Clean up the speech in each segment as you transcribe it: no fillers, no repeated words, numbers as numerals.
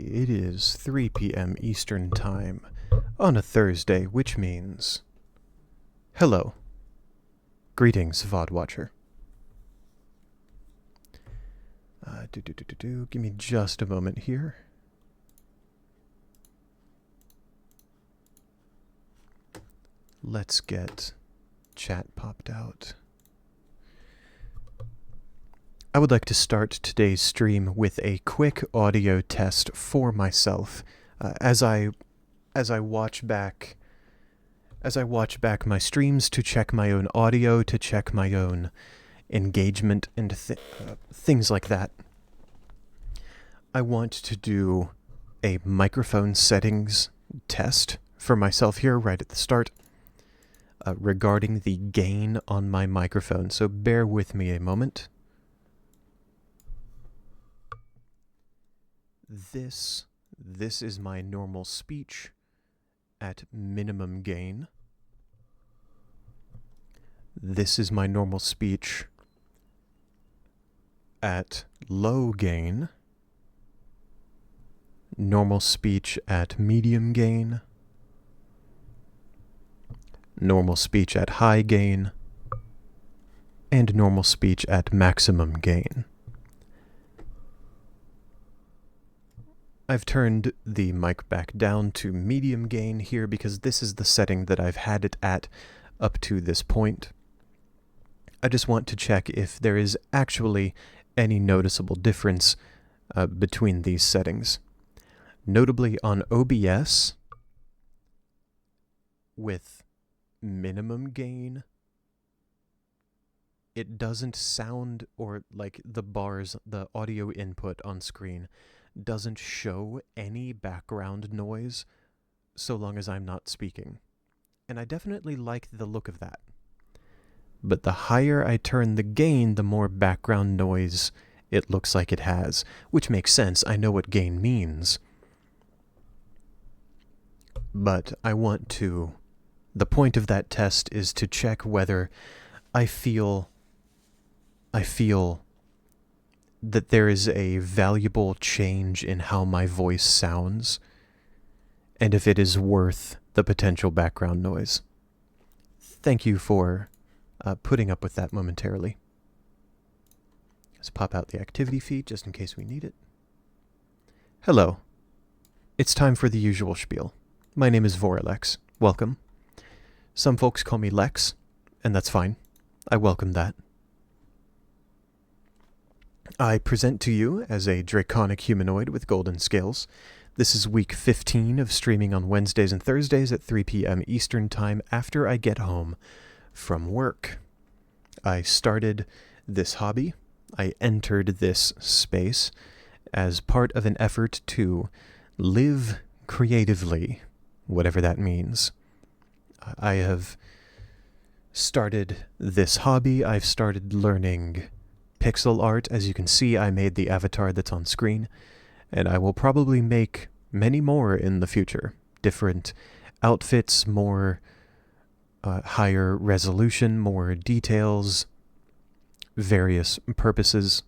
it is 3 p.m. Eastern Time on a Thursday, which means... Hello. Greetings, VOD Watcher. Give me just a moment here. Let's get chat popped out. I would like to start today's stream with a quick audio test for myself. As I watch back my streams to check my own audio, to check my own engagement and things like that. I want to do a microphone settings test for myself here right at the start regarding the gain on my microphone. So bear with me a moment. This is my normal speech at minimum gain. This is my normal speech at low gain. Normal speech at medium gain. Normal speech at high gain. And normal speech at maximum gain. I've turned the mic back down to medium gain here because this is the setting that I've had it at up to this point. I just want to check if there is actually any noticeable difference between these settings. Notably on OBS, with minimum gain, it doesn't sound, or like the bars, the audio input on screen, doesn't show any background noise so long as I'm not speaking. And I definitely like the look of that. But the higher I turn the gain, the more background noise it looks like it has, which makes sense. I know what gain means. But I want to... The point of that test is to check whether I feel that there is a valuable change in how my voice sounds, and if it is worth the potential background noise. Thank you for putting up with that momentarily. Let's pop out the activity feed just in case we need it. Hello. It's time for the usual spiel. My name is Voralex. Welcome. Some folks call me Lex, and that's fine. I welcome that. I present to you as a draconic humanoid with golden scales. This is week 15 of streaming on Wednesdays and Thursdays at 3 p.m. Eastern Time after I get home from work. I started this hobby. I entered this space as part of an effort to live creatively, whatever that means. I have started this hobby. I've started learning pixel art. As you can see, I made the avatar that's on screen, and I will probably make many more in the future. Different outfits, more higher resolution, more details, various purposes.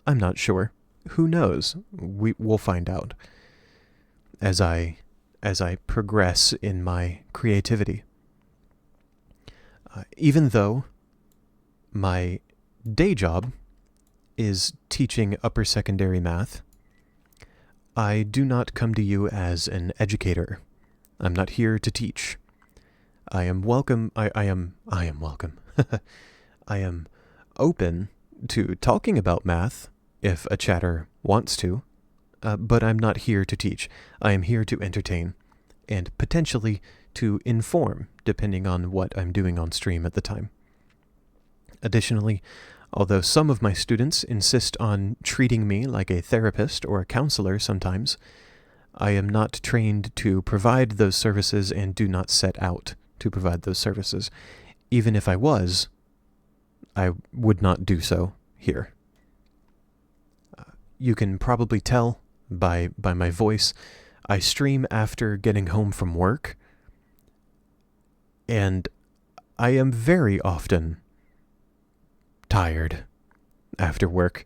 I'm not sure. Who knows? We'll find out as I progress in my creativity. Even though my day job is teaching upper secondary math, I do not come to you as an educator. I'm not here to teach. I am welcome. I am welcome. I am open to talking about math if a chatter wants to, but I'm not here to teach. I am here to entertain and potentially to inform, depending on what I'm doing on stream at the time. Additionally, although some of my students insist on treating me like a therapist or a counselor sometimes, I am not trained to provide those services and do not set out to provide those services. Even if I was, I would not do so here. You can probably tell by my voice, I stream after getting home from work, and I am very often tired after work.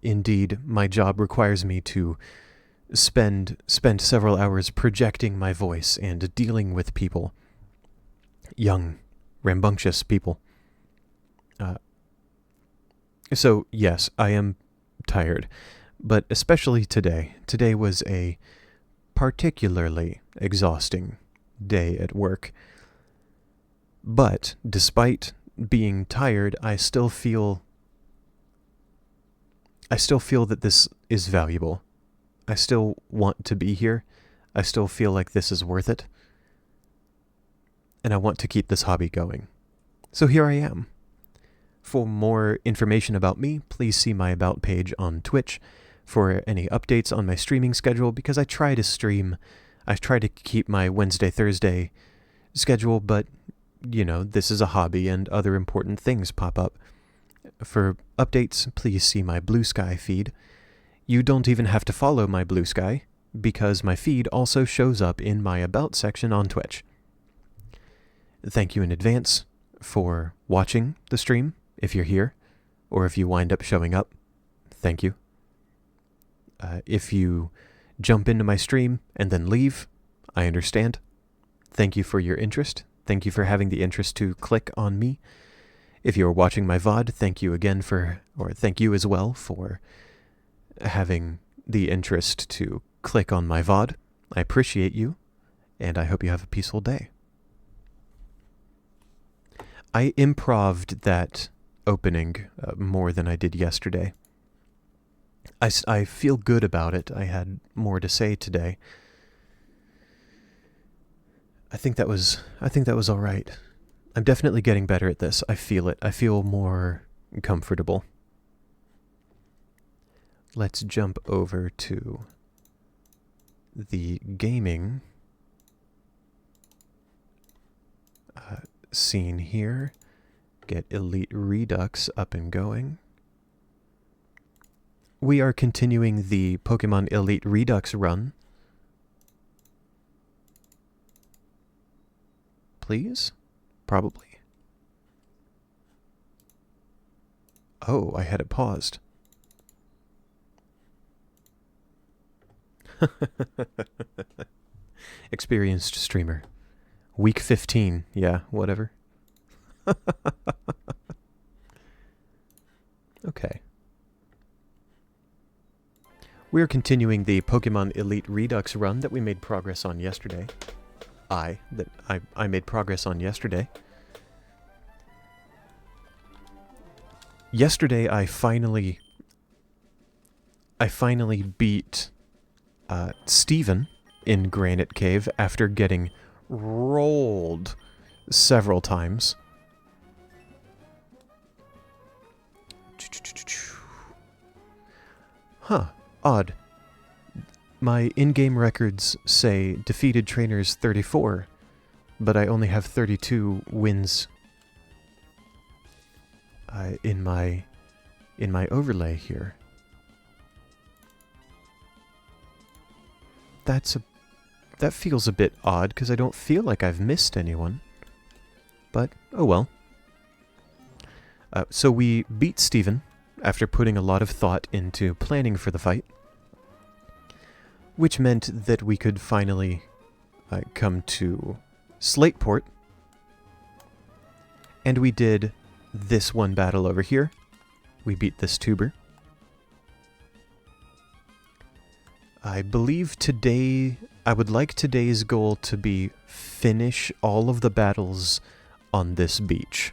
Indeed, my job requires me to spend several hours projecting my voice and dealing with people. Young, rambunctious people. So, yes, I am tired. But especially today. Today was a particularly exhausting day at work. But despite being tired, I still feel that this is valuable. I still want to be here. I still feel like this is worth it. And I want to keep this hobby going. So here I am. For more information about me, please see my About page on Twitch for any updates on my streaming schedule, because I try to stream. I try to keep my Wednesday, Thursday schedule, but, you know, this is a hobby and other important things pop up. For updates, please see my Blue Sky feed. You don't even have to follow my Blue Sky, because my feed also shows up in my About section on Twitch. Thank you in advance for watching the stream, if you're here, or if you wind up showing up. Thank you. If you jump into my stream and then leave, I understand. Thank you for your interest. Thank you for having the interest to click on me. If you're watching my VOD, thank you again thank you as well for having the interest to click on my VOD. I appreciate you, and I hope you have a peaceful day. I improv'd that opening more than I did yesterday. I feel good about it. I had more to say today. I think that was all right. I'm definitely getting better at this. I feel it. I feel more comfortable. Let's jump over to the gaming scene here. Get Elite Redux up and going. We are continuing the Pokemon Elite Redux run. Please? Probably. Oh, I had it paused. Experienced streamer. Week 15. Yeah, whatever. Okay. We're continuing the Pokemon Elite Redux run that we made progress on yesterday. I made progress on yesterday. Yesterday I finally beat Steven in Granite Cave after getting rolled several times. Huh. Odd. My in-game records say defeated trainers 34, but I only have 32 wins in my overlay here. That feels a bit odd, because I don't feel like I've missed anyone. But, oh well. So we beat Steven after putting a lot of thought into planning for the fight, which meant that we could finally come to Slateport. And we did this one battle over here. We beat this tuber. I believe today, I would like today's goal to be finish all of the battles on this beach.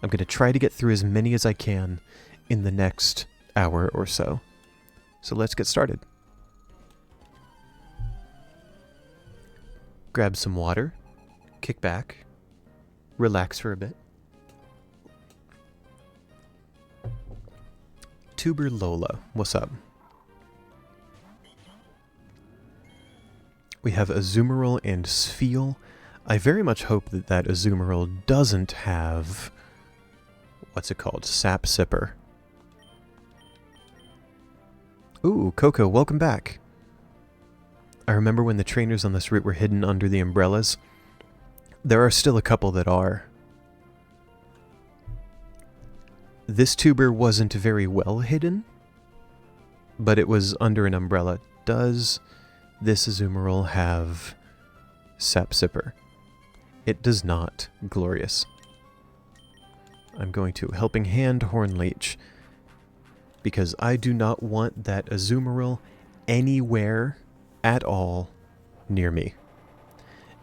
I'm going to try to get through as many as I can in the next hour or so. So let's get started. Grab some water, kick back, relax for a bit. Tuber Lola, what's up? We have Azumarill and Spheal. I very much hope that that Azumarill doesn't have... what's it called? Sap Sipper. Ooh, Coco, welcome back. I remember when the trainers on this route were hidden under the umbrellas. There are still a couple that are. This tuber wasn't very well hidden, but it was under an umbrella does this Azumarill have Sap Sipper? It does not. Glorious. I'm going to Helping Hand Horn Leech, because I do not want that Azumarill anywhere at all near me.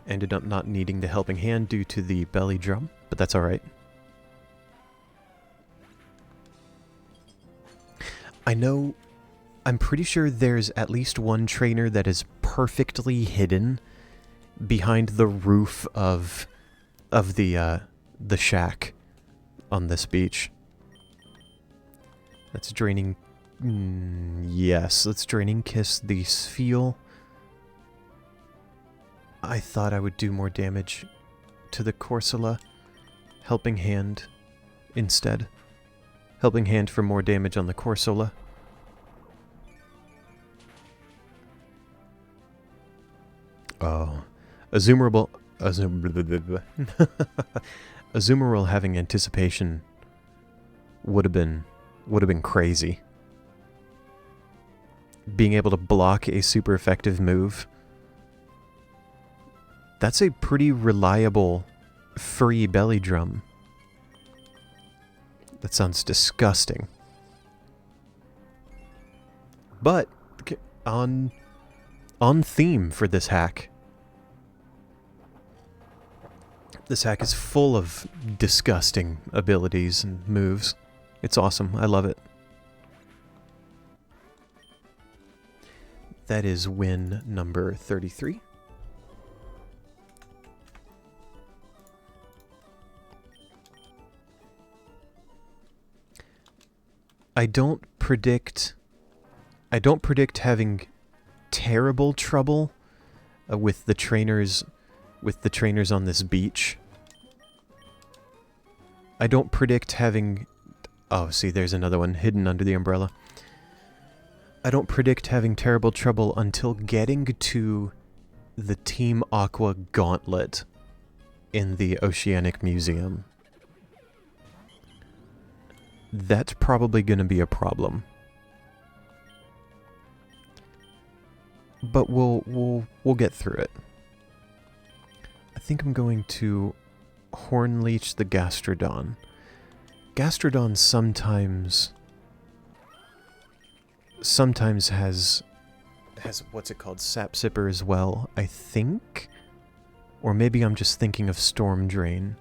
Ended up not needing the Helping Hand due to the belly drum, but that's alright. I'm pretty sure there's at least one trainer that is perfectly hidden behind the roof of the shack on this beach. That's Draining... yes, let's Draining Kiss the Spheal. I thought I would do more damage to the Corsola. Helping Hand instead. Helping Hand for more damage on the Corsola. Oh. Azumarill having Anticipation would have been crazy. Being able to block a super effective move. That's a pretty reliable free belly drum. That sounds disgusting. But on theme for this hack. This hack is full of disgusting abilities and moves. It's awesome. I love it. That is win number 33. I don't predict having terrible trouble with the trainers on this beach. I don't predict having... oh, see, there's another one hidden under the umbrella. I don't predict having terrible trouble until getting to the Team Aqua Gauntlet in the Oceanic Museum. That's probably going to be a problem. But we'll get through it. I think I'm going to Horn Leech the Gastrodon. Gastrodon sometimes has what's it called? Sap Sipper as well, I think. Or maybe I'm just thinking of Storm Drain.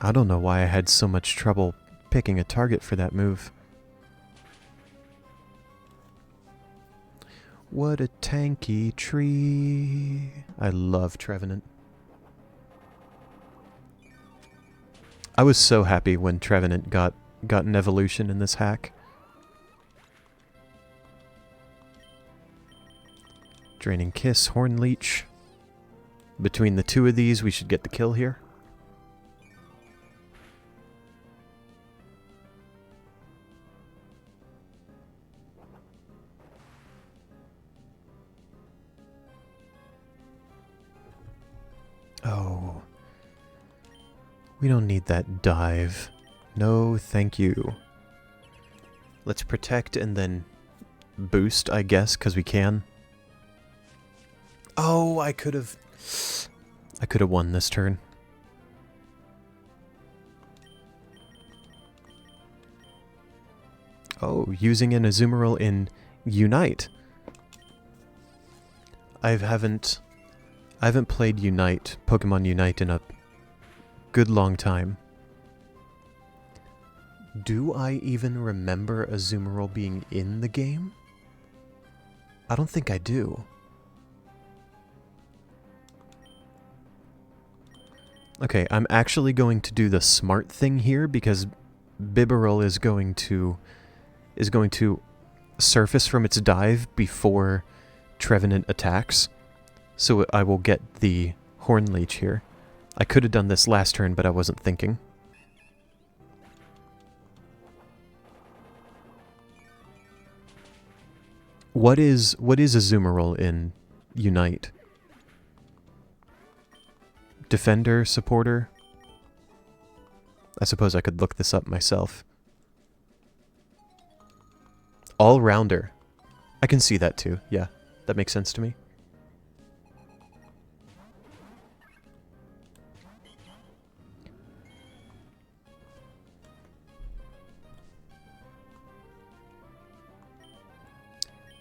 I don't know why I had so much trouble picking a target for that move. What a tanky tree. I love Trevenant. I was so happy when Trevenant got an evolution in this hack. Draining Kiss, Horn Leech. Between the two of these, we should get the kill here. Oh. We don't need that dive. No, thank you. Let's protect and then boost, I guess, because we can. Oh, I could have won this turn. Oh, using an Azumarill in Unite. I haven't played Unite, Pokemon Unite, in a good long time. Do I even remember Azumarill being in the game? I don't think I do. Okay, I'm actually going to do the smart thing here because Bibarel is going to surface from its dive before Trevenant attacks. So I will get the Horn Leech here. I could have done this last turn, but I wasn't thinking. What is Azumarill in Unite? Defender, supporter? I suppose I could look this up myself. All-rounder. I can see that too. Yeah, that makes sense to me.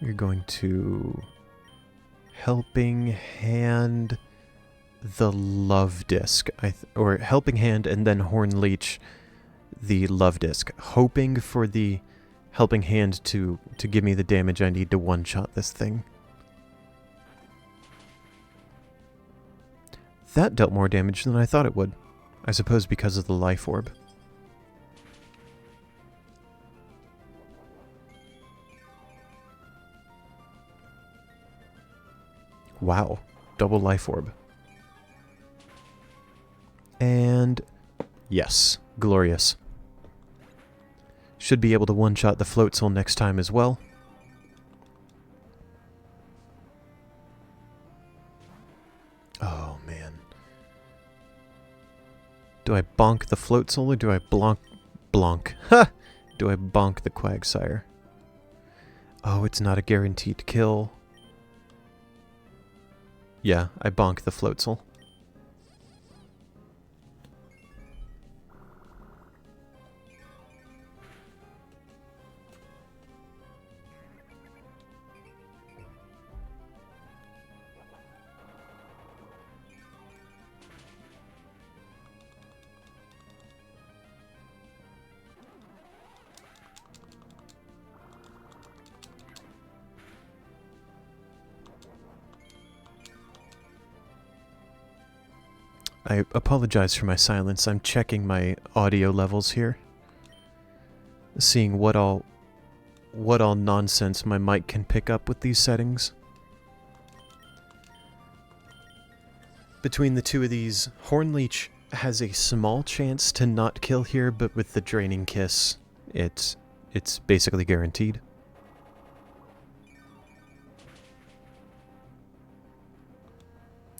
We're going to Helping Hand the Love Disc, or Helping Hand and then Horn Leech the Love Disc, hoping for the Helping Hand to give me the damage I need to one-shot this thing. That dealt more damage than I thought it would. I suppose because of the Life Orb. Wow. Double Life Orb. And yes, glorious. Should be able to one-shot the Floatzel next time as well. Oh, man. Do I bonk the Floatzel or do I blonk? Ha! Do I bonk the Quagsire? Oh, it's not a guaranteed kill. Yeah, I bonk the Floatzel. I apologize for my silence. I'm checking my audio levels here. Seeing what all nonsense my mic can pick up with these settings. Between the two of these, Hornleech has a small chance to not kill here, but with the Draining Kiss, it's basically guaranteed.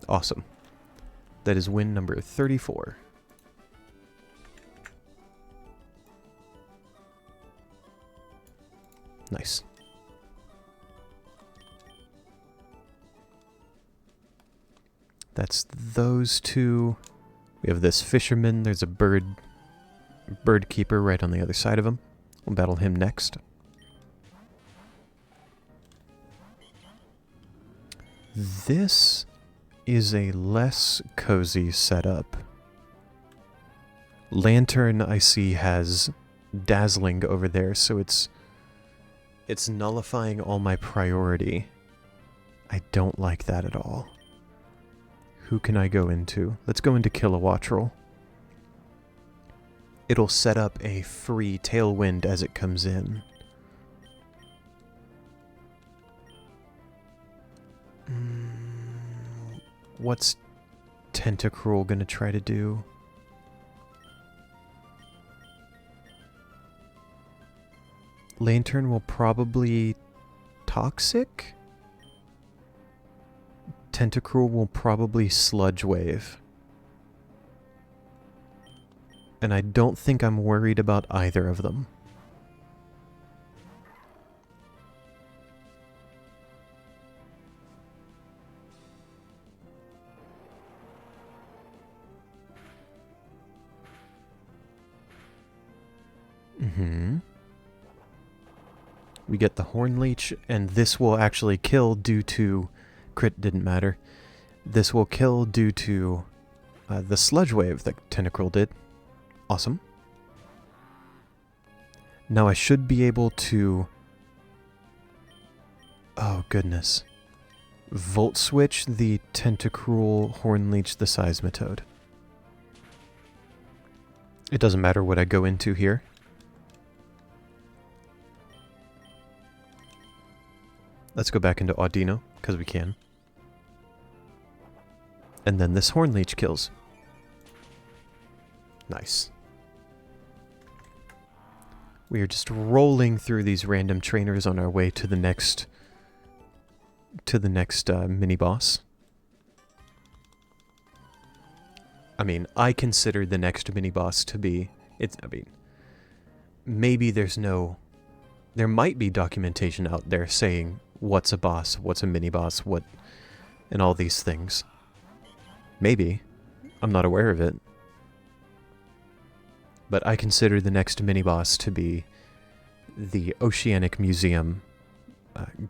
Awesome. That is win number 34. Nice. That's those two. We have this fisherman. There's a bird keeper right on the other side of him. We'll battle him next. This is a less cozy setup. Lantern, I see, has Dazzling over there, so it's nullifying all my priority. I don't like that at all. Who can I go into? Let's go into Kilowattrel. It'll set up a free Tailwind as it comes in. What's Tentacruel gonna try to do? Lantern will probably Toxic? Tentacruel will probably Sludge Wave. And I don't think I'm worried about either of them. We get the Hornleech, and this will actually kill due to... Crit didn't matter. This will kill due to the Sludge Wave that Tentacruel did. Awesome. Now I should be able to... Oh, goodness. Volt Switch the Tentacruel, Hornleech, the Seismitoad. It doesn't matter what I go into here. Let's go back into Audino, because we can. And then this Hornleech kills. Nice. We are just rolling through these random trainers on our way to the next mini-boss. I mean, I consider the next mini-boss to be... I mean, maybe there's no There might be documentation out there saying what's a boss, what's a mini-boss, what... and all these things. Maybe. I'm not aware of it. But I consider the next mini-boss to be the Oceanic Museum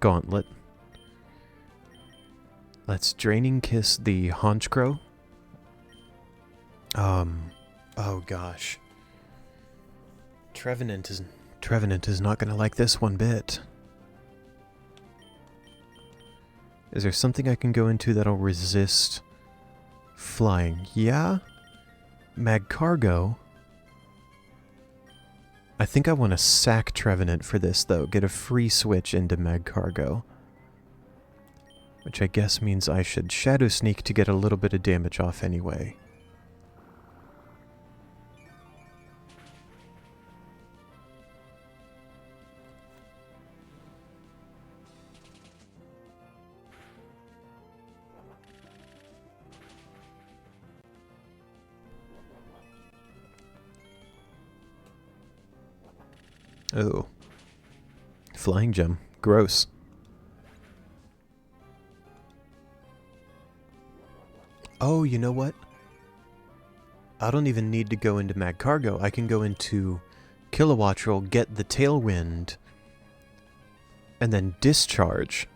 gauntlet. Let's Draining Kiss the Honchcrow. Oh gosh. Trevenant is not gonna like this one bit. Is there something I can go into that'll resist flying? Yeah? Magcargo. I think I want to sack Trevenant for this, though. Get a free switch into Magcargo. Which I guess means I should Shadow Sneak to get a little bit of damage off anyway. Oh. Flying Gem. Gross. Oh, you know what? I don't even need to go into Magcargo. I can go into Kilowattrel, get the Tailwind, and then discharge.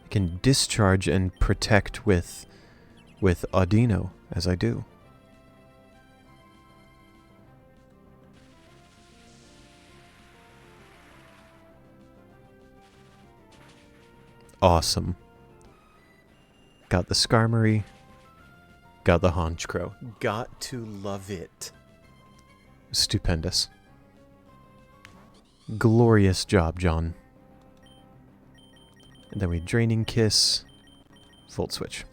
I can discharge and protect with Audino, as I do. Awesome. Got the Skarmory. Got the Honchcrow. Got to love it. Stupendous. Glorious job, John. And then we Draining Kiss. Volt Switch.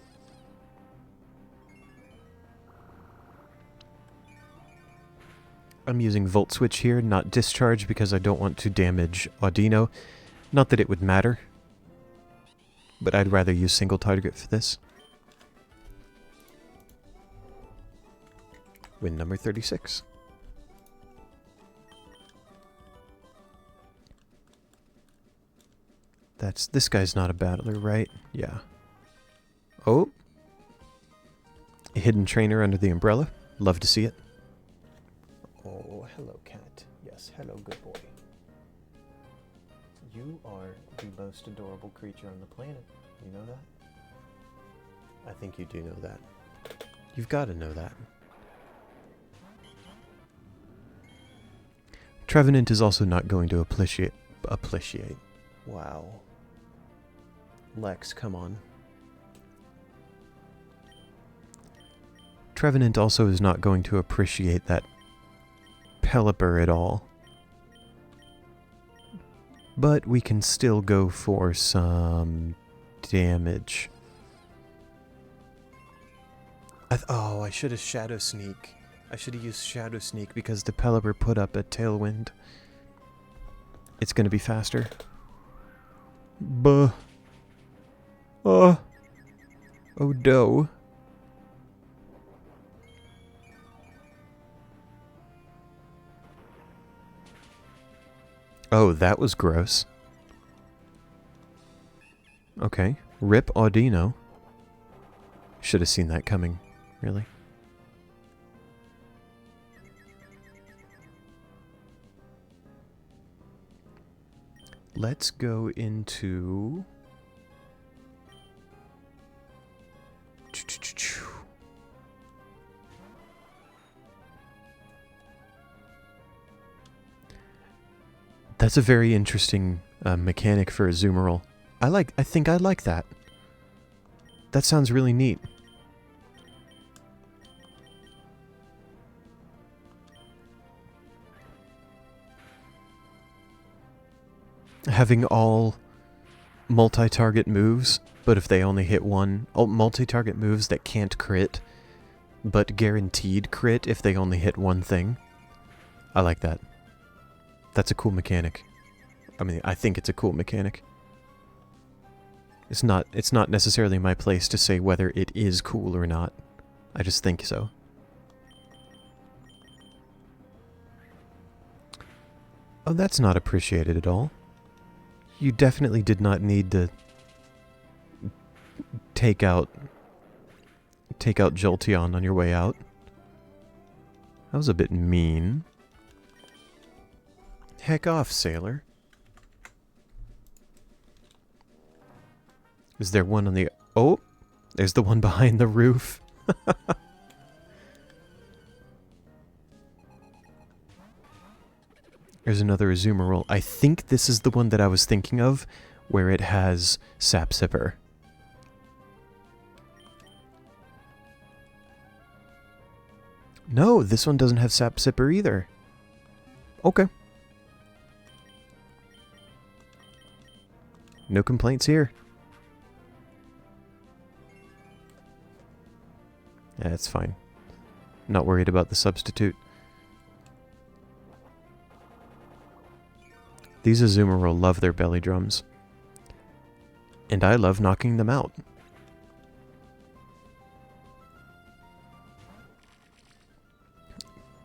I'm using Volt Switch here, not Discharge, because I don't want to damage Audino. Not that it would matter. But I'd rather use single target for this. Win number 36. This guy's not a battler, right? Yeah. Oh. A hidden trainer under the umbrella. Love to see it. Oh, hello, cat. Yes, hello, good boy. You are the most adorable creature on the planet. You know that? I think you do know that. You've got to know that. Trevenant is also not going to appreciate. Wow. Lex, come on. Trevenant also is not going to appreciate that Pelipper at all. But we can still go for some damage. Oh, I should have Shadow Sneak. I should have used Shadow Sneak because the Pelipper put up a Tailwind. It's going to be faster. Buh. Oh no. Oh, that was gross. Okay. Rip Audino. Should have seen that coming. Really? Let's go into... That's a very interesting mechanic for a Zoomerl. I think I like that. That sounds really neat. Having all multi-target moves, but if they only hit one... Oh, multi-target moves that can't crit, but guaranteed crit if they only hit one thing. I like that. That's a cool mechanic. I mean, I think it's a cool mechanic. It's not necessarily my place to say whether it is cool or not. I just think so. Oh, that's not appreciated at all. You definitely did not need to take out Jolteon on your way out. That was a bit mean. Heck off, sailor. Is there one on the... Oh! There's the one behind the roof. There's another Azumarill. I think this is the one that I was thinking of, where it has Sap Sipper. No, this one doesn't have Sap Sipper either. Okay. No complaints here. Yeah, it's fine. Not worried about the substitute. These Azumarill love their belly drums. And I love knocking them out.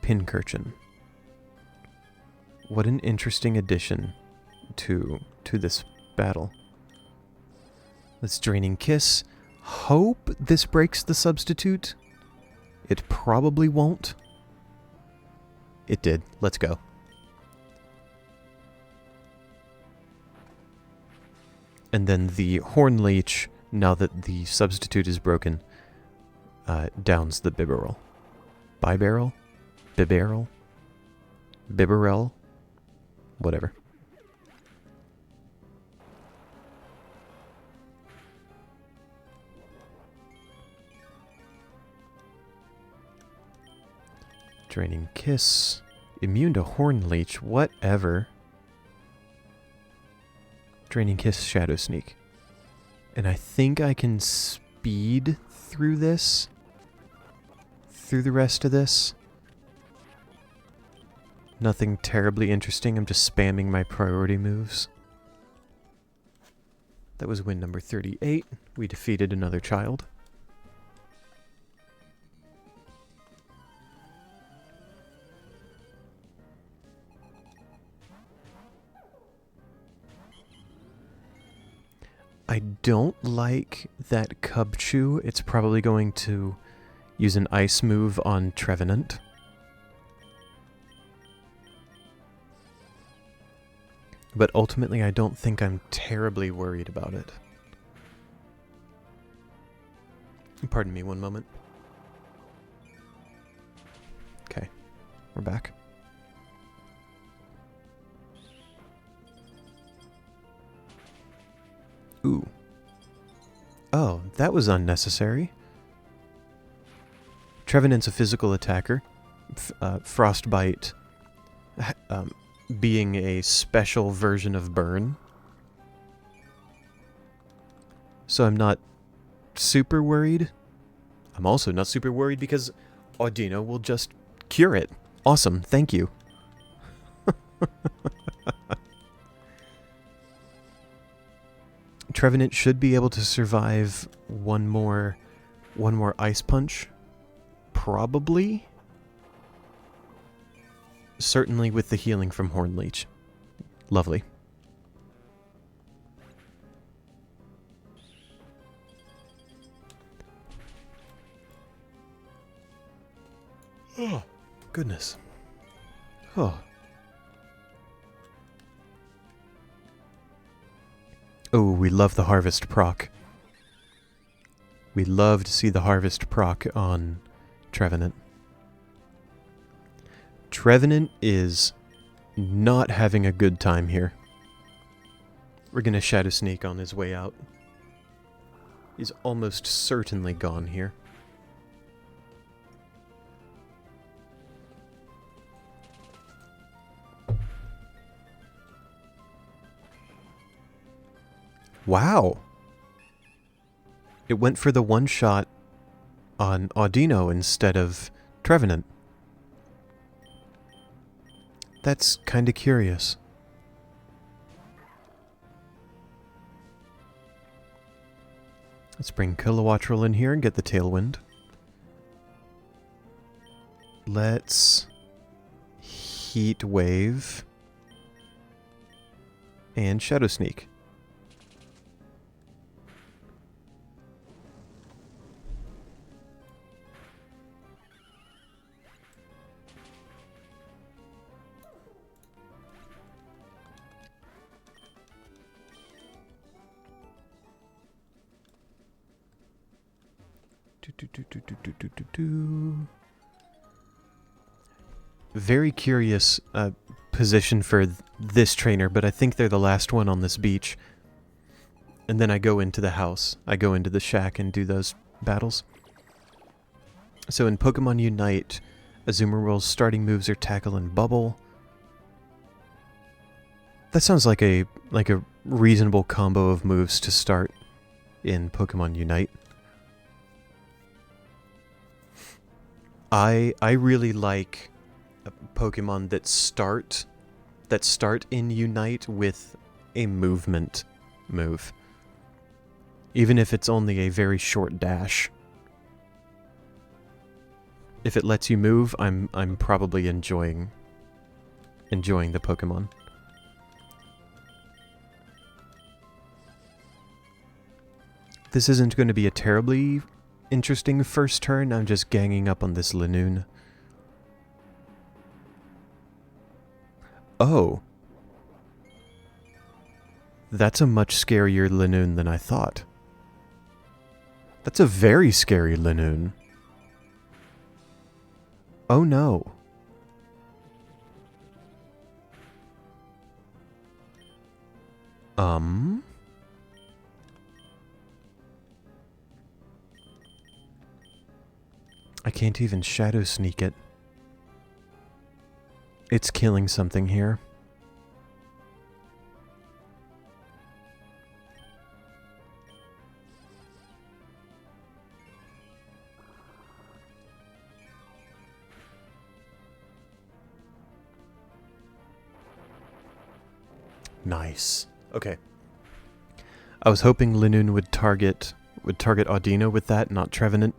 Pincurchin. What an interesting addition to this battle. Let's Draining Kiss. Hope this breaks the substitute. It probably won't. It did. Let's go. And then the Horn Leech, now that the substitute is broken, downs the Bibarel. Bibarel? Bibarel? Bibarel? Whatever. Draining Kiss. Immune to Horn Leech. Whatever. Draining Kiss, Shadow Sneak. And I think I can speed through this. Through the rest of this. Nothing terribly interesting. I'm just spamming my priority moves. That was win number 38. We defeated another child. I don't like that Cubchoo. It's probably going to use an ice move on Trevenant. But ultimately, I don't think I'm terribly worried about it. Pardon me one moment. Okay, we're back. Ooh. Oh, that was unnecessary. Trevenant's a physical attacker. Frostbite being a special version of Burn. So I'm not super worried. I'm also not super worried because Audino will just cure it. Awesome, thank you. Trevenant should be able to survive one more Ice Punch. Probably. Certainly with the healing from Horn Leech. Lovely. Oh, goodness. Oh. Oh, we love the Harvest proc. We love to see the Harvest proc on Trevenant. Trevenant is not having a good time here. We're gonna Shadow Sneak on his way out. He's almost certainly gone here. Wow. It went for the one shot on Audino instead of Trevenant. That's kinda curious. Let's bring Kilowattrel in here and get the Tailwind. Let's Heat Wave. And Shadow Sneak. Very curious position for this trainer, but I think they're the last one on this beach. And then I go into the house. I go into the shack and do those battles. So in Pokemon Unite, Azumarill's starting moves are Tackle and Bubble. That sounds like a reasonable combo of moves to start in Pokemon Unite. I really like Pokemon that start in Unite with a movement move. Even if it's only a very short dash. If it lets you move, I'm probably enjoying the Pokemon. This isn't going to be a terribly interesting first turn. I'm just ganging up on this Linoone. Oh. That's a much scarier Linoone than I thought. That's a very scary Linoone. Oh no. I can't even Shadow Sneak it. It's killing something here. Nice. Okay. I was hoping Linoone would target Audino with that, not Trevenant.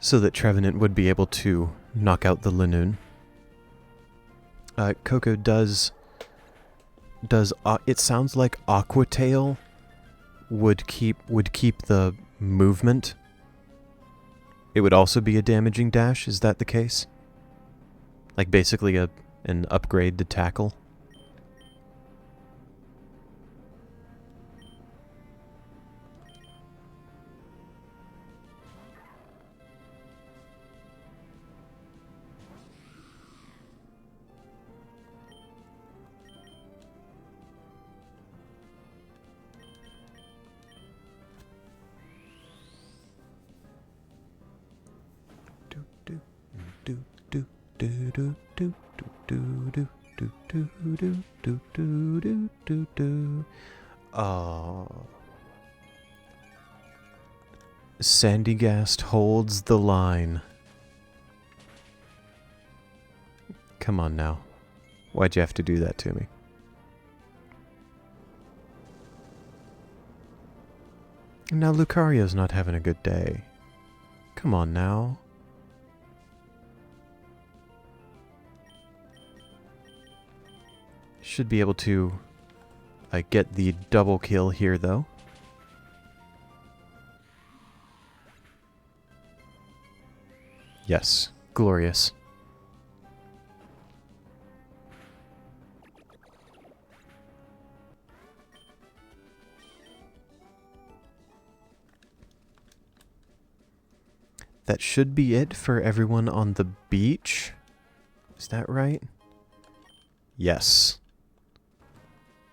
So that Trevenant would be able to knock out the Linoone. Coco does it sounds like Aqua Tail would keep the movement. It would also be a damaging dash, is that the case? Like basically an upgrade to Tackle? Sandygast holds the line. Come on now. Why'd you have to do that to me? Now Lucario's not having a good day. Come on now. Should be able to get the double kill here, though. Yes, glorious. That should be it for everyone on the beach. Is that right? Yes.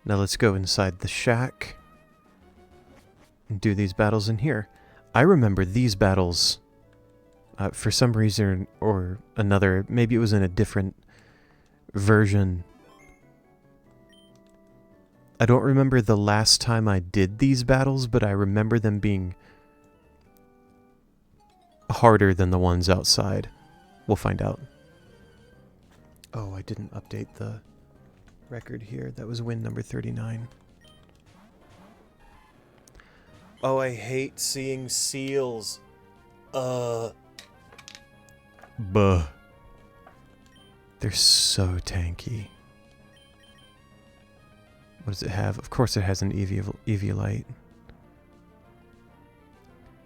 Now let's go inside the shack and do these battles in here. I remember these battles for some reason or another. Maybe it was in a different version. I don't remember the last time I did these battles, but I remember them being harder than the ones outside. We'll find out. Oh, I didn't update the record here. That was win number 39. Oh, I hate seeing seals. Buh. They're so tanky. What does it have? Of course it has an Eviolite.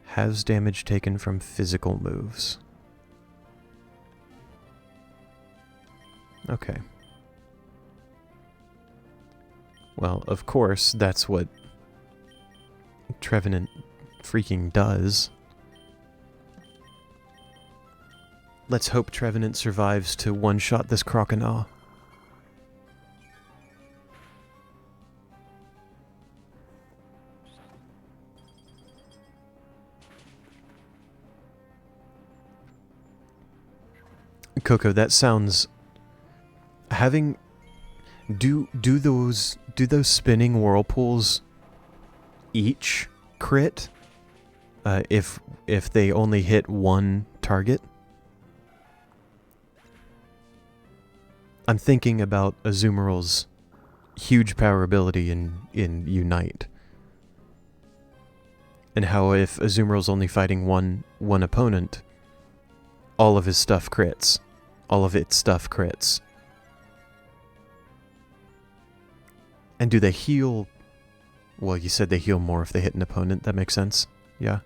Has damage taken from physical moves. Okay. Well, of course, that's what Trevenant freaking does. Let's hope Trevenant survives to one-shot this Croconaw. Coco, that sounds... Having... Do those spinning whirlpools each crit if they only hit one target? I'm thinking about Azumarill's huge power ability in Unite. And how if Azumarill's only fighting one opponent, all of his stuff crits. All of its stuff crits. And do they heal... Well, you said they heal more if they hit an opponent. That makes sense. Yeah.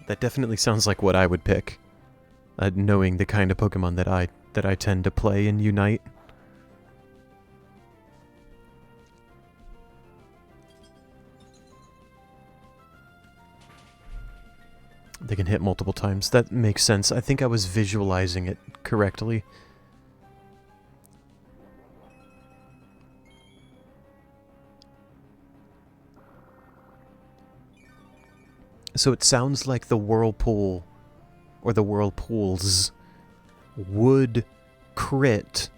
That definitely sounds like what I would pick. Knowing the kind of Pokemon that I tend to play in Unite. They can hit multiple times. That makes sense. I think I was visualizing it correctly. So it sounds like the whirlpool, or the whirlpools, would crit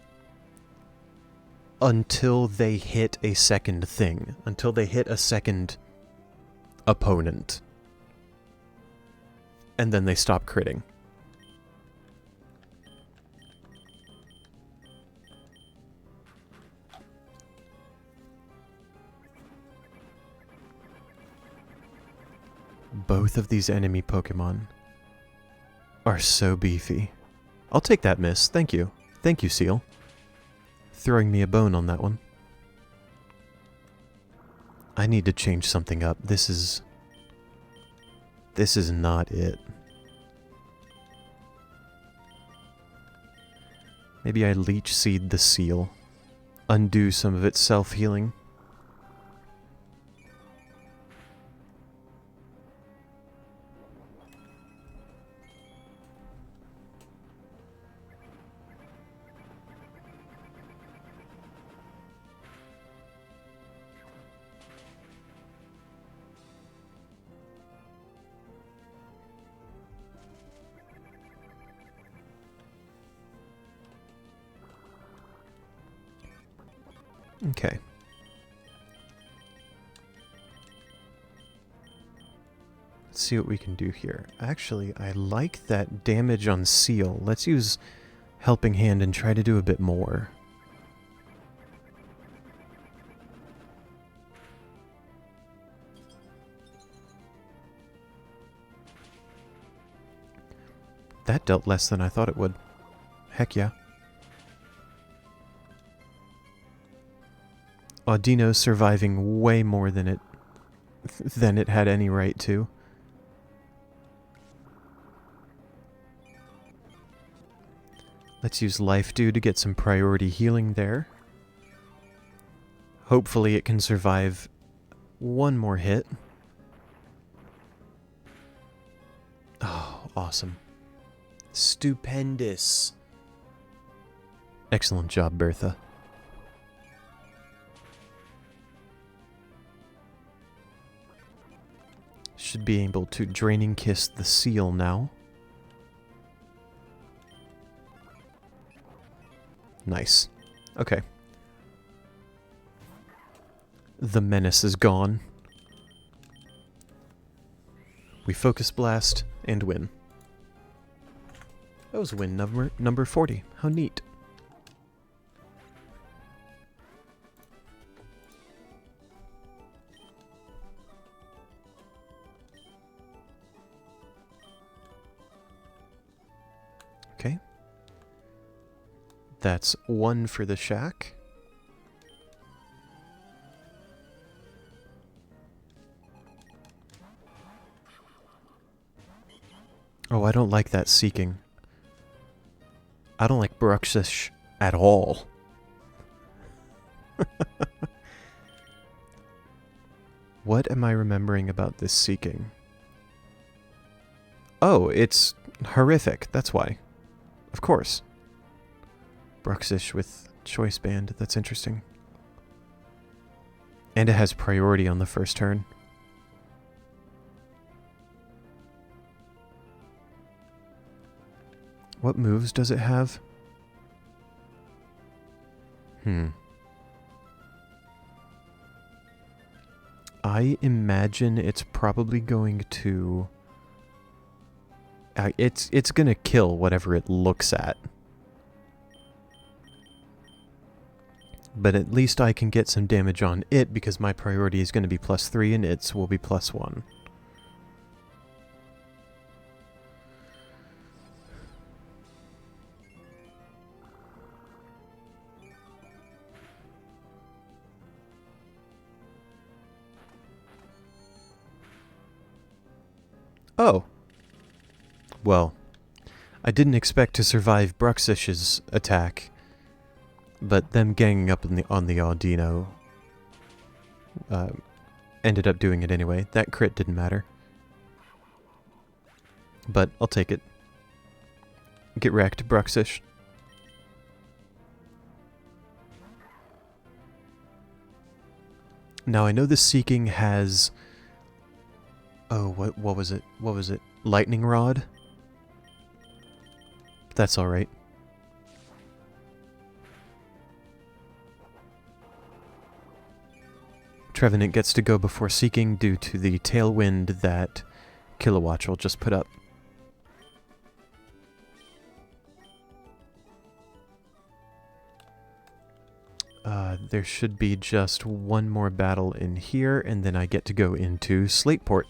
until they hit a second thing. Until they hit a second opponent. And then they stop critting. Both of these enemy Pokemon are so beefy. I'll take that miss. Thank you. Thank you, Seal. Throwing me a bone on that one. I need to change something up. This is not it. Maybe I Leech Seed the Seal. Undo some of its self-healing. Okay. Let's see what we can do here. Actually, I like that damage on Seal. Let's use Helping Hand and try to do a bit more. That dealt less than I thought it would. Heck yeah. Audino's surviving way more than it had any right to. Let's use Life Dew to get some priority healing there. Hopefully it can survive one more hit. Oh, awesome. Stupendous. Excellent job, Bertha. Should be able to Draining Kiss the Seal now. Nice. Okay. The menace is gone. We Focus Blast and win. That was win number 40. How neat. That's 1 for the shack. Oh, I don't like that seeking. I don't like Bruxish at all. What am I remembering about this seeking? Oh, it's horrific. That's why. Of course. Bruxish with choice band. That's interesting. And it has priority on the first turn. What moves does it have? I imagine it's probably going to... it's gonna kill whatever it looks at. But at least I can get some damage on it because my priority is going to be +3 and its will be +1. Oh. Well, I didn't expect to survive Bruxish's attack, but them ganging up on the Audino ended up doing it anyway. That crit didn't matter. But I'll take it. Get wrecked, Bruxish. Now I know the Seeking has... Oh, what was it? What was it? Lightning Rod? That's alright. Trevenant gets to go before Seeking due to the tailwind that Kilowatch will just put up. There should be just one more battle in here, and then I get to go into Slateport.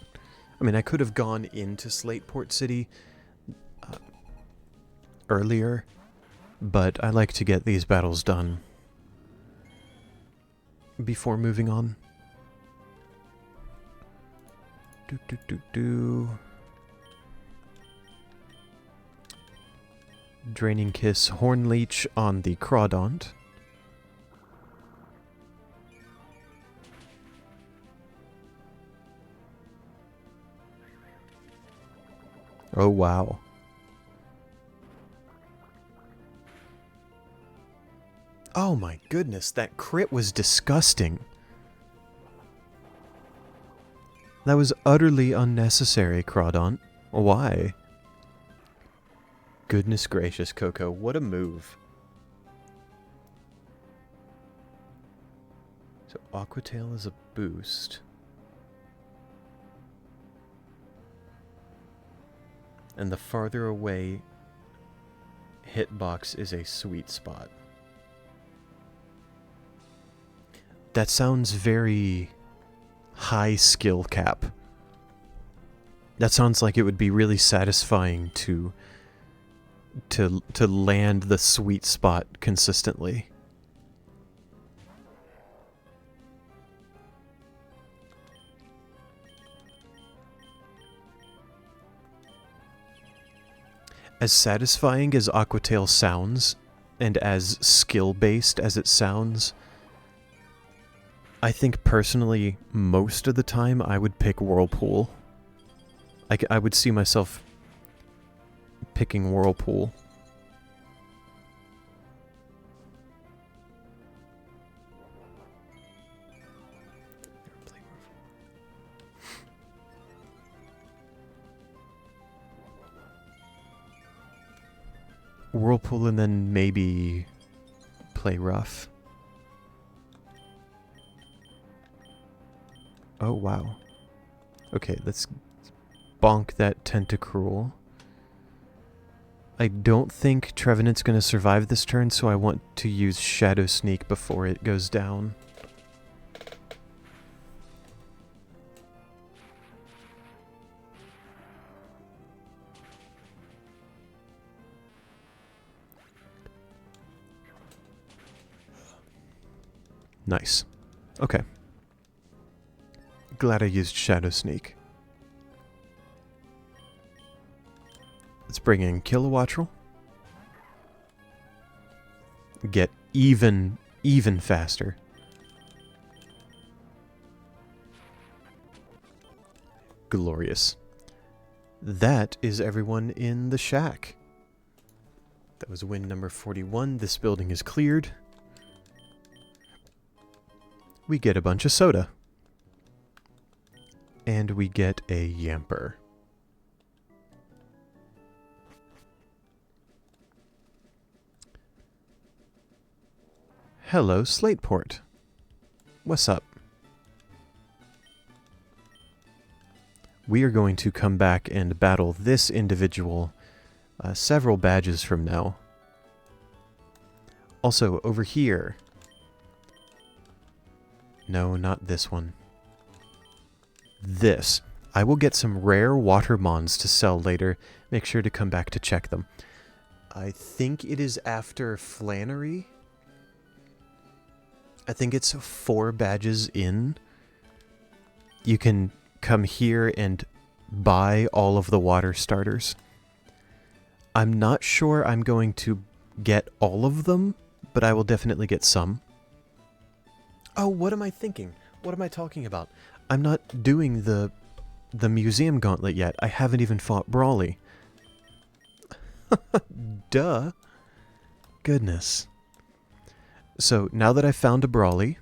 I mean, I could have gone into Slateport City earlier, but I like to get these battles done before moving on. Draining Kiss, Hornleech on the Crawdaunt. Oh, wow. Oh my goodness, that crit was disgusting. That was utterly unnecessary, Crawdaunt. Why? Goodness gracious, Coco, what a move. So Aquatail is a boost. And the farther away hitbox is a sweet spot. That sounds very high skill cap. That sounds like it would be really satisfying to land the sweet spot consistently. As satisfying as Aquatail sounds, and as skill-based as it sounds, I think personally, most of the time, I would pick Whirlpool. I would see myself picking Whirlpool. Whirlpool and then maybe play rough. Oh, wow. Okay, let's bonk that Tentacruel. I don't think Trevenant's going to survive this turn, so I want to use Shadow Sneak before it goes down. Nice. Okay. Glad I used Shadow Sneak. Let's bring in Kilowattrel. Get even faster. Glorious. That is everyone in the shack. That was win number 41. This building is cleared. We get a bunch of soda. And we get a Yamper. Hello, Slateport. What's up? We are going to come back and battle this individual several badges from now. Also, over here. No, not this one. This. I will get some rare water mons to sell later. Make sure to come back to check them. I think it is after Flannery. I think it's 4 badges in. You can come here and buy all of the water starters. I'm not sure I'm going to get all of them, but I will definitely get some. Oh, what am I thinking? What am I talking about? I'm not doing the museum gauntlet yet. I haven't even fought Brawly. Duh. Goodness. So, now that I've found a Brawly,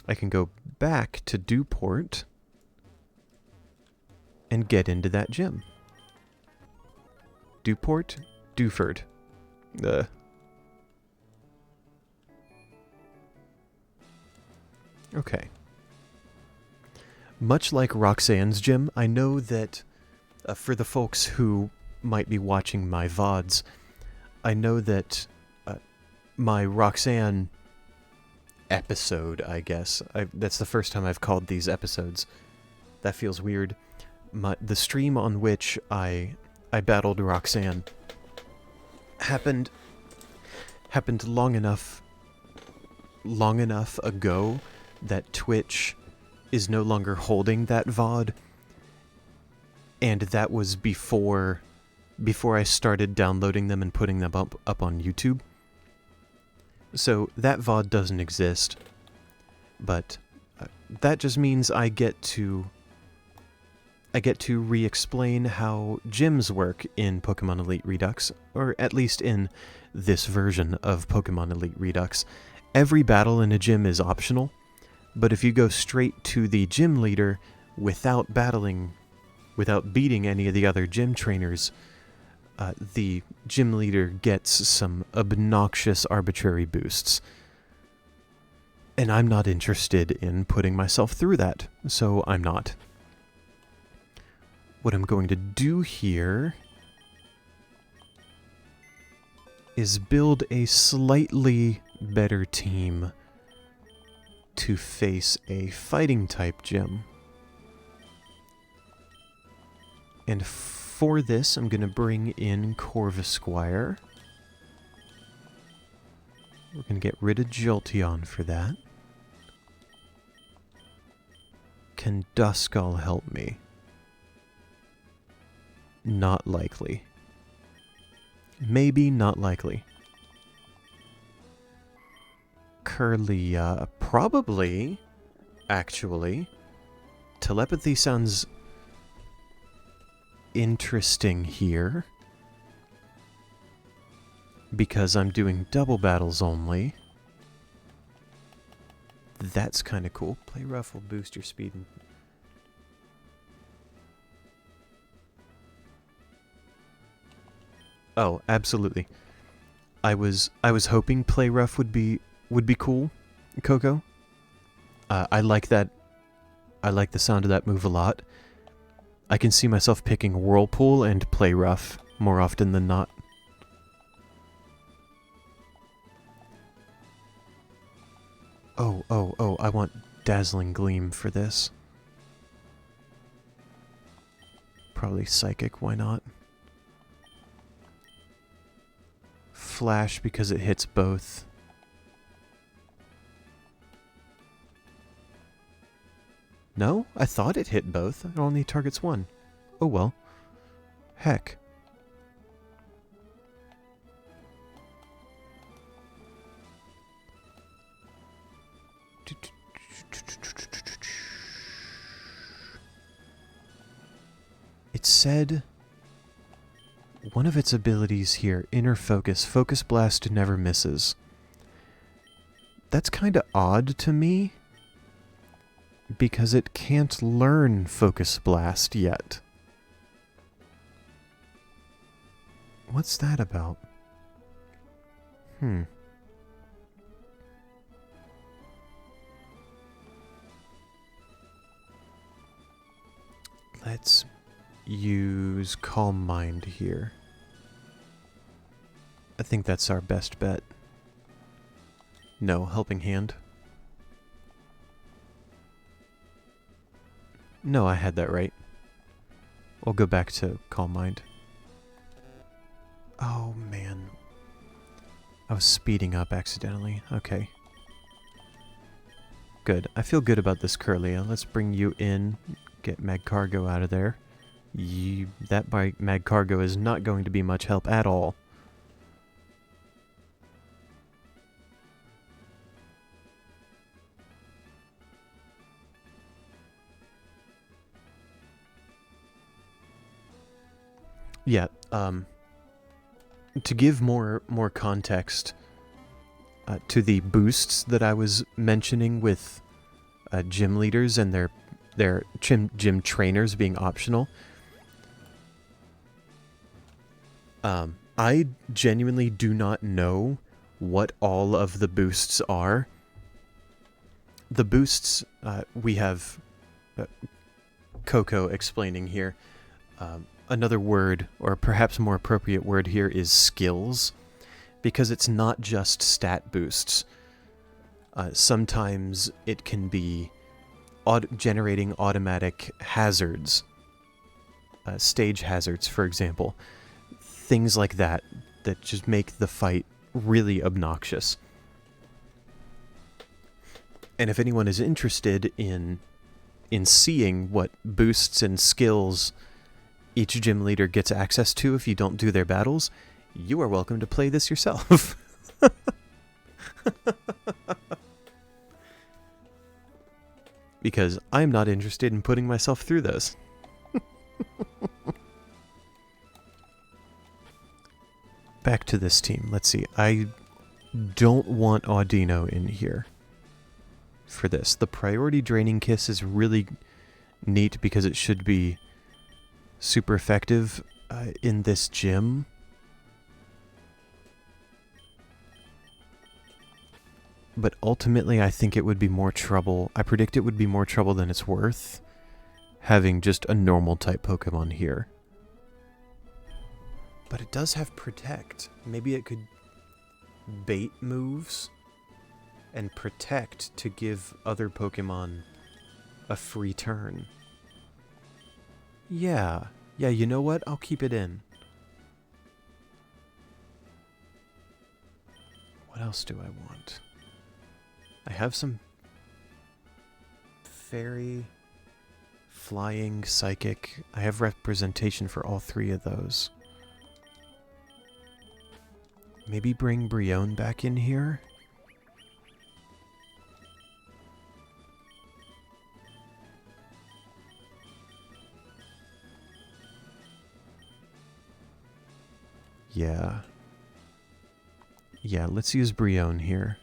I can go back to Dewport and get into that gym. Dewport? Dewford. Okay. Much like Roxanne's gym, I know that for the folks who might be watching my VODs, I know that my Roxanne episode, I guess, that's the first time I've called these episodes. That feels weird. The stream on which I battled Roxanne happened long enough ago that Twitch is no longer holding that VOD, and that was before I started downloading them and putting them up on YouTube. So that VOD doesn't exist, but that just means I get to re-explain how gyms work in Pokemon Elite Redux, or at least in this version of Pokemon Elite Redux. Every battle in a gym is optional, but if you go straight to the gym leader without beating any of the other gym trainers, the gym leader gets some obnoxious arbitrary boosts. And I'm not interested in putting myself through that, so I'm not. What I'm going to do here is build a slightly better team to face a fighting type gym. And for this, I'm going to bring in Corvisquire. We're going to get rid of Jolteon for that. Can Duskull help me? Not likely. Maybe not likely. Curlia, probably, actually. Telepathy sounds interesting here, because I'm doing double battles only. That's kind of cool. Play rough will boost your speed. Oh, absolutely. I was hoping play rough would be cool, Coco. I like that. I like the sound of that move a lot. I can see myself picking Whirlpool and play rough more often than not. Oh, I want Dazzling Gleam for this. Probably Psychic, why not? Flash because it hits both. No? I thought it hit both. It only targets one. Oh well. Heck. It said one of its abilities here, Inner Focus. Focus Blast never misses. That's kind of odd to me, because it can't learn Focus Blast yet. What's that about? Let's use Calm Mind here. I think that's our best bet. No, Helping Hand. No, I had that right. We'll go back to Calm Mind. Oh, man. I was speeding up accidentally. Okay. Good. I feel good about this, Curlia. Let's bring you in. Get Magcargo out of there. That Magcargo is not going to be much help at all. Yeah, to give more context to the boosts that I was mentioning with gym leaders and their gym trainers being optional, I genuinely do not know what all of the boosts are. The boosts, we have Coco explaining here. Another word, or perhaps more appropriate word here, is skills, because it's not just stat boosts. Sometimes it can be generating automatic hazards, stage hazards, for example. Things like that just make the fight really obnoxious. And if anyone is interested in seeing what boosts and skills each gym leader gets access to if you don't do their battles, you are welcome to play this yourself. Because I'm not interested in putting myself through those. Back to this team. Let's see. I don't want Audino in here for this. The priority draining kiss is really neat because it should be super effective in this gym. But ultimately, I think it would be more trouble. I predict it would be more trouble than it's worth having just a normal type Pokemon here. But it does have Protect. Maybe it could bait moves and Protect to give other Pokemon a free turn. Yeah, you know what? I'll keep it in. What else do I want? I have some Fairy, Flying, Psychic. I have representation for all three of those. Maybe bring Brion back in here? Yeah, let's use Brion here.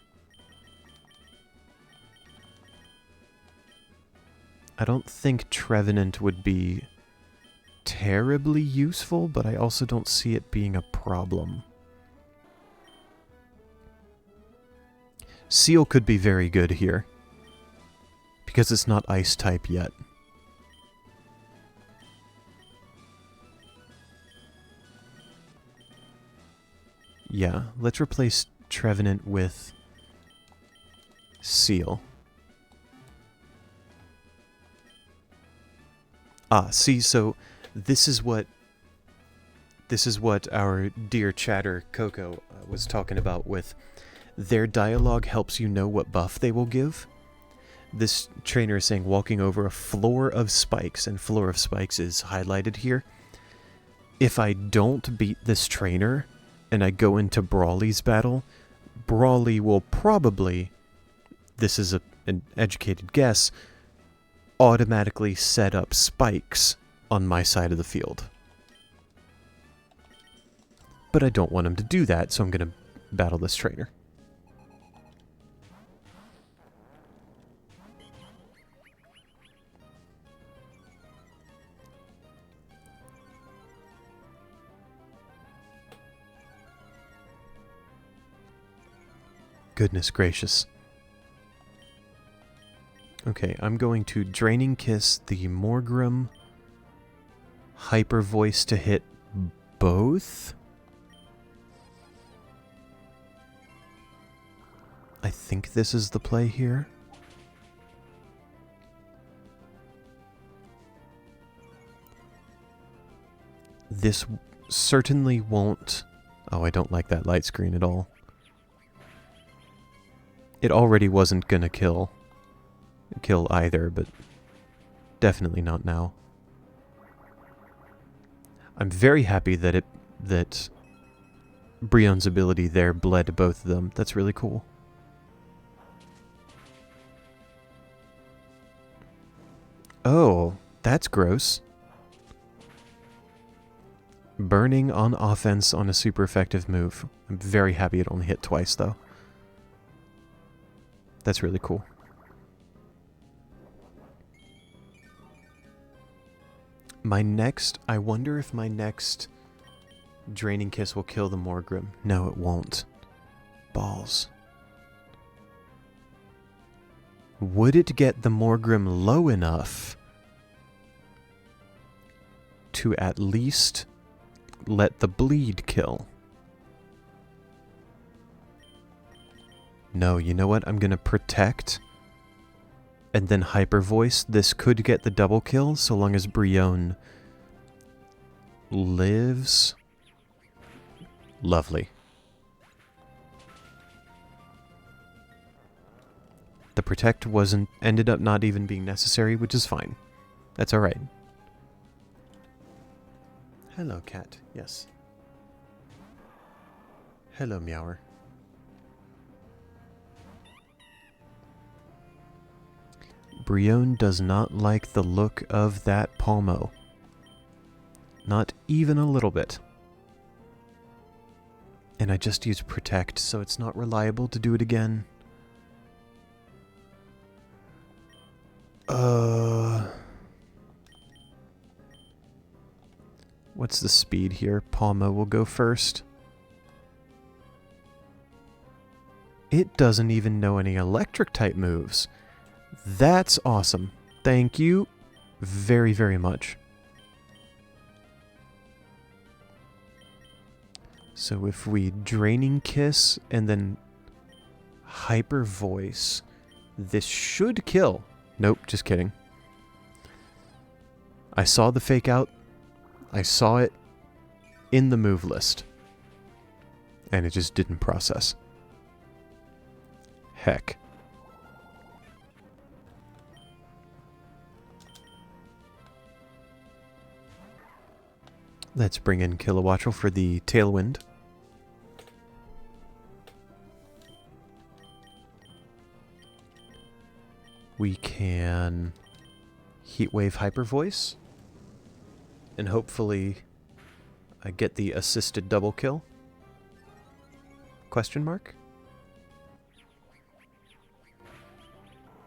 I don't think Trevenant would be terribly useful, but I also don't see it being a problem. Seal could be very good here, because it's not Ice type yet. Yeah, let's replace Trevenant with Seal. See, so this is what our dear chatter Coco was talking about with their dialogue helps you know what buff they will give. This trainer is saying walking over a floor of spikes, and floor of spikes is highlighted here. If I don't beat this trainer and I go into Brawly's battle, Brawly will probably, this is an educated guess, automatically set up spikes on my side of the field. But I don't want him to do that, so I'm going to battle this trainer. Goodness gracious. Okay, I'm going to Draining Kiss the Morgrim, Hyper Voice to hit both. I think this is the play here. This certainly won't... Oh, I don't like that light screen at all. It already wasn't gonna kill either, but definitely not now. I'm very happy that Brionne's ability there bled both of them. That's really cool. Oh, that's gross. Burning on offense on a super effective move. I'm very happy it only hit twice, though. That's really cool. I wonder if my next Draining Kiss will kill the Morgrim. No, it won't. Balls. Would it get the Morgrim low enough to at least let the bleed kill? No, you know what? I'm going to protect and then Hyper Voice. This could get the double kill so long as Brionne lives. Lovely. The protect ended up not even being necessary, which is fine. That's alright. Hello, cat. Yes. Hello, Meower. Brionne does not like the look of that Palmo. Not even a little bit. And I just used Protect, so it's not reliable to do it again. What's the speed here? Palmo will go first. It doesn't even know any electric type moves. That's awesome. Thank you very, very much. So if we Draining Kiss and then Hyper Voice, this should kill. Nope, just kidding. I saw the fake out. I saw it in the move list. And it just didn't process. Heck. Let's bring in Kilowattrel for the Tailwind. We can Heatwave Hyper Voice. And hopefully I get the assisted double kill. Question mark?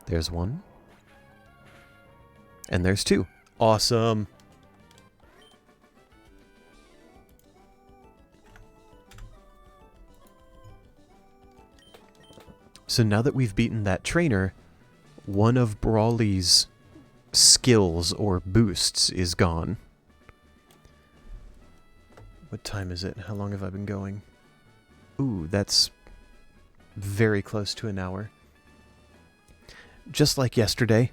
There's one. And there's two. Awesome. So now that we've beaten that trainer, one of Brawly's skills or boosts is gone. What time is it? How long have I been going? Ooh, that's very close to an hour. Just like yesterday,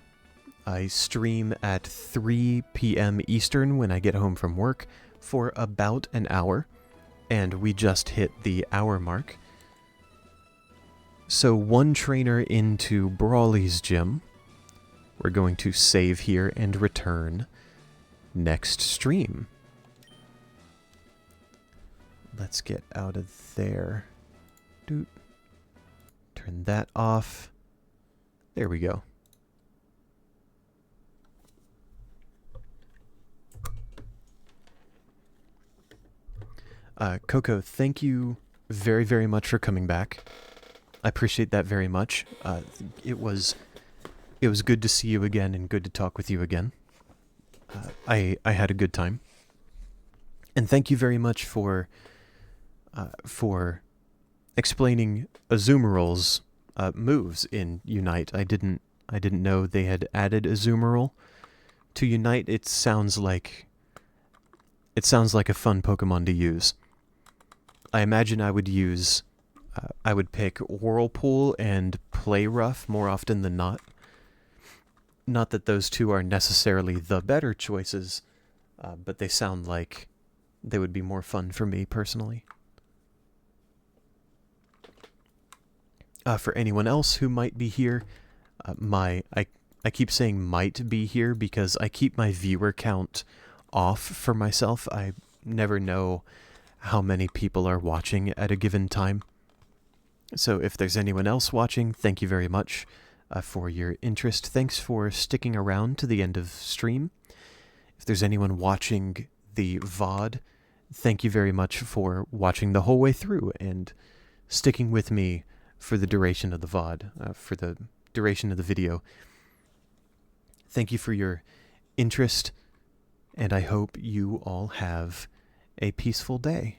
I stream at 3 p.m. Eastern when I get home from work for about an hour, and we just hit the hour mark. So one trainer into Brawly's gym, we're going to save here and return next stream. Let's get out of there. Doot. Turn that off. There we go. Coco, thank you very, very much for coming back. I appreciate that very much. It was good to see you again and good to talk with you again. I had a good time. And thank you very much for explaining Azumarill's moves in Unite. I didn't know they had added Azumarill to Unite. It sounds like a fun Pokemon to use. I imagine I would pick Whirlpool and Play Rough more often than not. Not that those two are necessarily the better choices, but they sound like they would be more fun for me personally. For anyone else who might be here, I keep saying might be here because I keep my viewer count off for myself. I never know how many people are watching at a given time. So if there's anyone else watching, thank you very much for your interest. Thanks for sticking around to the end of stream. If there's anyone watching the VOD, thank you very much for watching the whole way through and sticking with me for the duration of the VOD, for the duration of the video. Thank you for your interest, and I hope you all have a peaceful day.